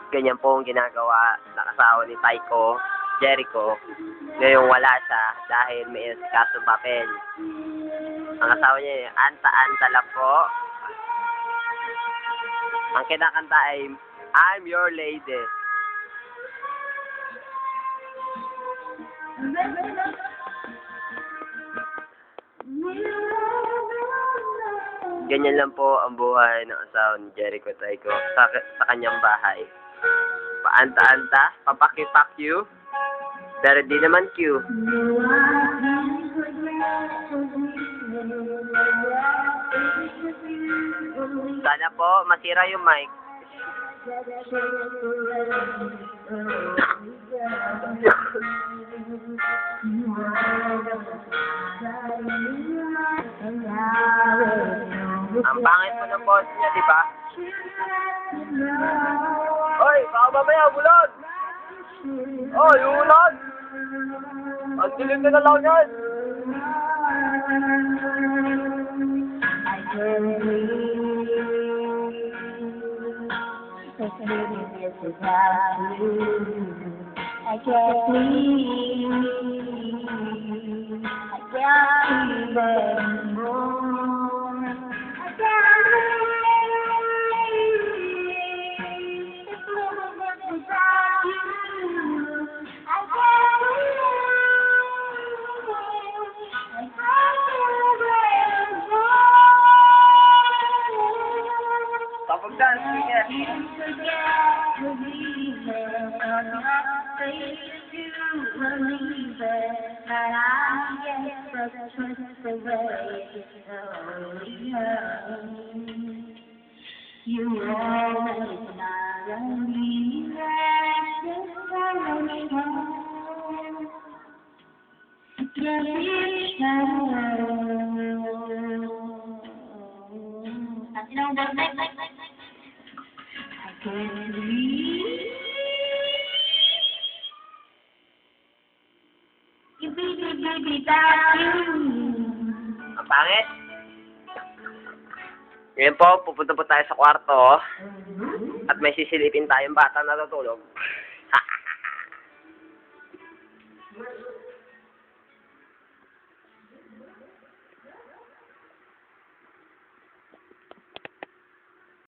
Ganyan po ang ginagawa ng asawa ni Taiko, Jericho. Ngayong wala siya dahil may kaso papel. Ang asawa niya anta-anta lang po. Ang kinakanta ay I'm Your Lady. Ganyan lang po ang buhay ng asawa ni Jericho Taiko sa kanyang bahay. Paanta-anta, papakipakyu, pero di naman Q. Sana po masira yung mic. Ang pangit po ng boss niya, di ba? Oy, baka mamaya, bulod! Oh, yung ulod! Ang dilim na lang yan! I can't sleep. I can't live anymore. I can't live. It's living without you. I can't live. I can't live anymore. Tapos dance, sige. You always smile me I can't breathe. You baby, without you. Ang pangit. Ngayon po, pupunta po tayo sa kwarto. At may sisilipin tayong bata na natutulog.